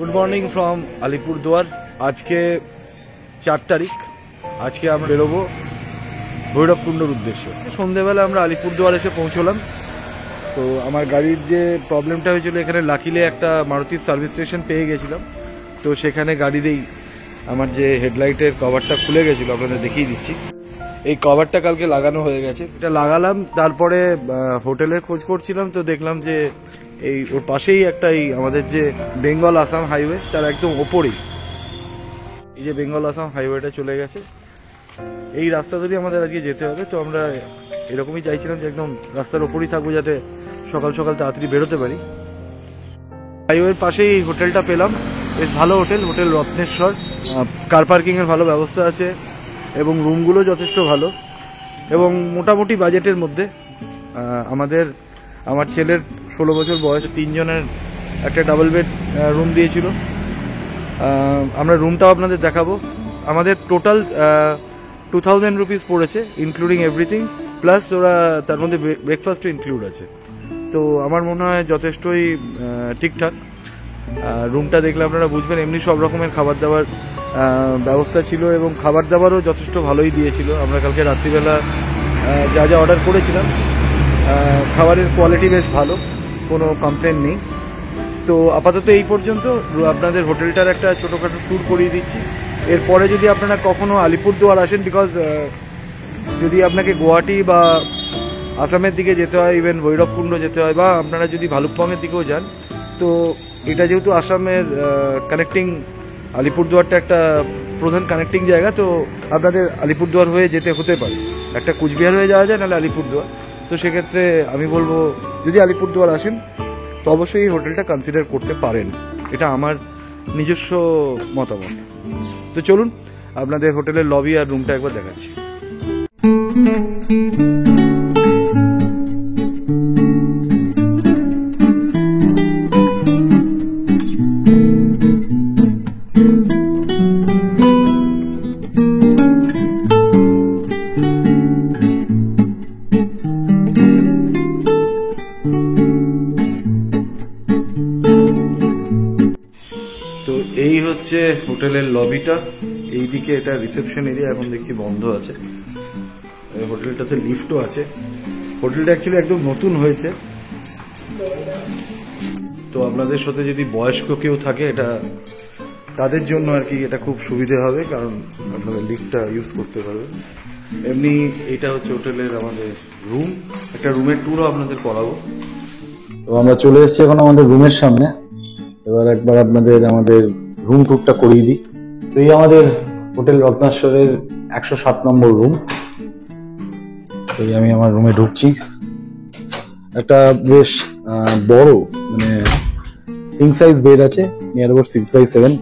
Good morning from Alipurduar. আজকে 4 তারিখ। আজকে আমরা বেরোবো ভৈরবকুণ্ডর উদ্দেশ্যে। সন্ধ্যেবেলা আমরা আলিপুরদুয়ার এসে পৌঁছলাম। তো আমার গাড়ির যে প্রবলেমটা হয়েছিল, এখানে লাকিলে একটা মারুতি সার্ভিস স্টেশন পেয়ে গেছিলাম। তো সেখানে গাড়ির আমার যে হেডলাইটের কভারটা খুলে গেছিলো, আপনাদের দেখিয়ে দিচ্ছি। এই কভারটা কালকে লাগানো হয়ে গেছে, এটা লাগালাম। তারপরে হোটেলের খোঁজ করছিলাম, তো দেখলাম যে এই ওর পাশেই একটা আমাদের যে বেঙ্গল আসাম হাইওয়ে, তার একদম ওপরেই এই যে বেঙ্গল আসাম হাইওয়েটা চলে গেছে। এই রাস্তা যদি আমাদের আজকে যেতে হবে, তো আমরা এরকমই চাইছিলাম যে একদম রাস্তার ওপরেই থাকবো, যাতে সকাল সকাল তাড়াতাড়ি বেরোতে পারি। হাইওয়ের পাশেই এই হোটেলটা পেলাম, বেশ ভালো হোটেল, হোটেল রত্নেশ্বর। কার পার্কিংয়ের ভালো ব্যবস্থা আছে এবং রুমগুলো যথেষ্ট ভালো এবং মোটামুটি বাজেটের মধ্যে। আমার ছেলের 16 বছর বয়স, 3 জনের একটা ডাবল বেড রুম দিয়েছিল। আমরা রুমটাও আপনাদের দেখাবো। আমাদের টোটাল 2000 রুপিস পড়েছে, ইনক্লুডিং এভরিথিং, প্লাস ওরা তার মধ্যে ব্রেকফাস্টও ইনক্লুড আছে। তো আমার মনে হয় যথেষ্টই ঠিকঠাক। রুমটা দেখলে আপনারা বুঝবেন। এমনি সব রকমের খাবার দাবার ব্যবস্থা ছিল এবং খাবার দাবারও যথেষ্ট ভালোই দিয়েছিল। আমরা কালকে রাত্রিবেলা যা যা অর্ডার করেছিলাম, খাবারের কোয়ালিটি বেশ ভালো, কোনো কমপ্লেন নেই। তো আপাতত এই পর্যন্ত। আপনাদের হোটেলটার একটা ছোটোখাটো ট্যুর করিয়ে দিচ্ছি। এরপরে যদি আপনারা কখনও আলিপুরদুয়ার আসেন, বিকজ যদি আপনাকে গুয়াহাটি বা আসামের দিকে যেতে হয়, ইভেন ভৈরবকুণ্ড যেতে হয়, বা আপনারা যদি ভালুকপংয়ের দিকেও যান, তো এটা যেহেতু আসামের কানেক্টিং, আলিপুরদুয়ারটা একটা প্রধান কানেক্টিং জায়গা, তো আপনাদের আলিপুরদুয়ার হয়ে যেতে হতে পারে। একটা কুচবিহার হয়ে যাওয়া যায়, নাহলে আলিপুরদুয়ার। তো সেক্ষেত্রে আমি বলবো, যদি আলিপুরদুয়ার আসেন তো অবশ্যই এই হোটেলটা কনসিডার করতে পারেন। এটা আমার নিজস্ব মতামত। তো চলুন আপনাদের হোটেলের লবি আর রুমটা একবার দেখাচ্ছি। তো এই হচ্ছে হোটেলের লবিটা। এইদিকে এটা রিসেপশন এরিয়া, এখন দেখছি বন্ধ আছে। হোটেলটাতে লিফটও আছে। হোটেলটা অ্যাকচুয়ালি একদম নতুন হয়েছে। তো আপনাদের সাথে যদি বয়স্ক কেউ থাকে, এটা তাদের জন্য আর কি এটা খুব সুবিধে হবে, কারণ আপনাদের লিফটটা ইউজ করতে পারবে। এমনি এটা হচ্ছে হোটেলের আমাদের রুম। একটা রুমের ট্যুরও আপনাদের করাবো। তো আমরা চলে এসেছি এখন আমাদের রুমের সামনে। এবার একবার আপনাদের আমাদের রুম ট্যুরটা করিয়ে দিই। তো এই আমাদের হোটেল রত্নেশ্বরের 107 নম্বর রুম। তো আমি আমার রুমে ঢুকছি। একটা বেশ বড়, মানে কিং সাইজ বেড আছে, নিয়ার অ্যাবাউট 6x7।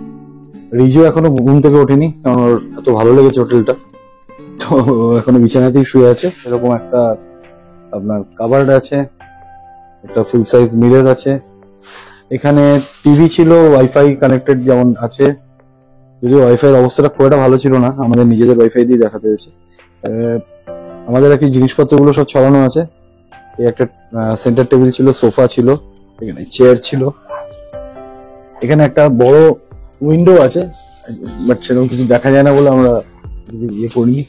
রিজু এখনো ঘুম থেকে ওঠেনি, কারণ ওর এত ভালো লেগেছে হোটেলটা। তো এখনো বিছানাতেই শুয়ে আছে। এরকম একটা আপনার কাভার্ড আছে, একটা ফুল সাইজ মিরর আছে। এখানে টিভি ছিল, ওয়াইফাই কানেক্টেড যেমন আছে, যদিও ওয়াইফাইয়ের অবস্থাটা খুব একটা ভালো ছিল না, আমাদের নিজেদের ওয়াইফাই দিয়ে দেখাতে হয়েছে। আমাদের আর কি জিনিসপত্রগুলো সব ছড়ানো আছে। এই একটা সেন্টার টেবিল ছিল, সোফা ছিল, এখানে চেয়ার ছিল। এখানে একটা বড় উইন্ডো আছে, বাট সেরকম কিছু দেখা যায় না বলে আমরা ইয়ে করিনি।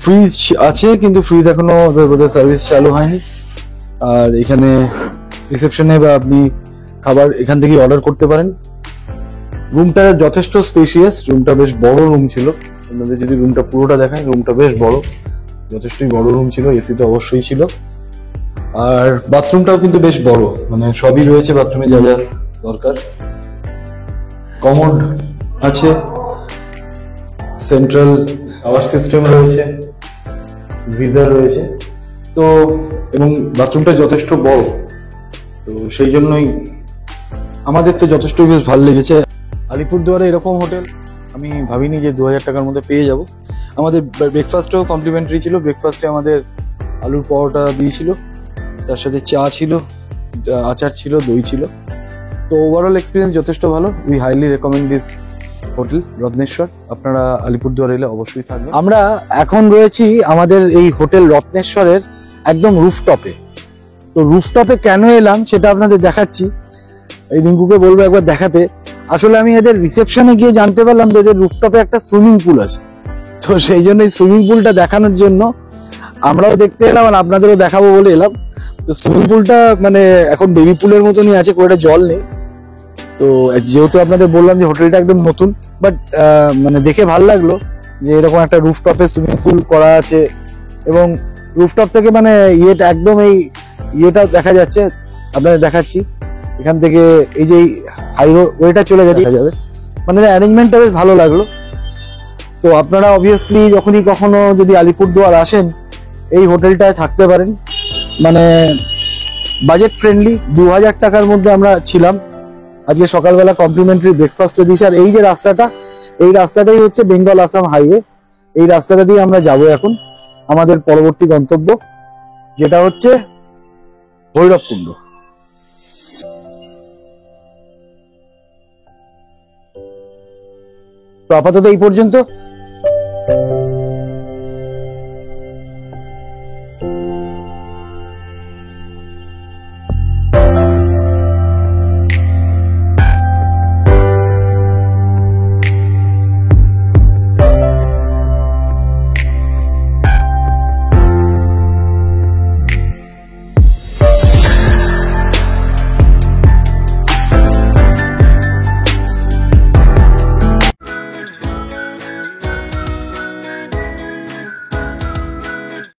ফ্রিজ আছে, কিন্তু ফ্রিজ এখনো বোধহয় সার্ভিস চালু হয়নি। আর এখানে রিসেপশনে বা আপনি খাবার এখান থেকে অর্ডার করতে পারেন। রুমটা যথেষ্ট স্পেশিয়াস, রুমটা বেশ বড় রুম ছিল। আপনাদের যদি রুমটা পুরোটা দেখায়, রুমটা বেশ বড়, যথেষ্টই বড় রুম ছিল। এসি তো অবশ্যই ছিল। আর বাথরুমটাও কিন্তু বেশ বড়, মানে সবই রয়েছে বাথরুমে যা যা দরকার। কমোড আছে, সেন্ট্রাল পাওয়ার সিস্টেম রয়েছে, গিজার রয়েছে। তো এবং বাথরুমটা যথেষ্ট বড়, তো সেই জন্যই আমাদের তো যথেষ্টই বেশ ভালো লেগেছে। আলিপুরদুয়ারে এরকম হোটেল আমি ভাবিনি যে 2000 টাকার মধ্যে পেয়ে যাব। আমাদের ব্রেকফাস্টও কমপ্লিমেন্টারি ছিল। ব্রেকফাস্টে আমাদের আলুর পরোটা দিয়েছিল, তার সাথে চা ছিল, আচার ছিল, দই ছিল। তো ওভারঅল এক্সপিরিয়েন্স যথেষ্ট ভালো। We highly recommend this hotel Ratneshwar. আপনারা আলিপুরদুয়ার এলে অবশ্যই থাকবেন। আমরা এখন রয়েছি আমাদের এই হোটেল রত্নেশ্বরের একদম রুফটপে। তো রুফটপে কেন এলাম সেটা আপনাদের দেখাচ্ছি। এই রিঙ্কুকে বলবো একবার দেখাতে। আসলে আমি এদের রিসেপশনে গিয়ে জানতে পারলাম যে এদের রুফটপে একটা সুইমিং পুল আছে, তো সেই জন্য এই সুইমিং পুলটা দেখানোর জন্য আমরাও দেখতে এলাম আর আপনাদেরও দেখাবো বলে এলাম। তো সুইমিং পুলটা মানে এখন বেবি পুলের মতনই আছে, খুব একটা জল নেই। তো যেহেতু আপনাদের বললাম যে হোটেলটা একদম নতুন, বাট মানে দেখে ভালো লাগলো যে এরকম একটা রুফটপে সুইমিং পুল করা আছে, এবং রুফটপ থেকে মানে ইয়েটা একদম এই ইয়েটা দেখা যাচ্ছে। আপনাদের দেখাচ্ছি এখান থেকে, এই যে হাইওয়েটা চলে গেছে দেখা যাবে, মানে অ্যারেঞ্জমেন্টটা বেশ ভালো লাগলো। তো আপনারা অবভিয়াসলি যখনই কখনো যদি আলিপুরদুয়ার আসেন এই হোটেলটায় থাকতে পারেন, মানে বাজেট ফ্রেন্ডলি। 2000 টাকার মধ্যে আমরা ছিলাম। আজকে সকালবেলা কমপ্লিমেন্টারি ব্রেকফাস্ট দিয়েছে। আর এই যে রাস্তাটা, এই রাস্তাটাই হচ্ছে বেঙ্গল আসাম হাইওয়ে। এই রাস্তাটা দিয়ে আমরা যাব এখন আমাদের পরবর্তী গন্তব্য, যেটা হচ্ছে ভৈরবকুণ্ড। তো আপাতত এই পর্যন্ত।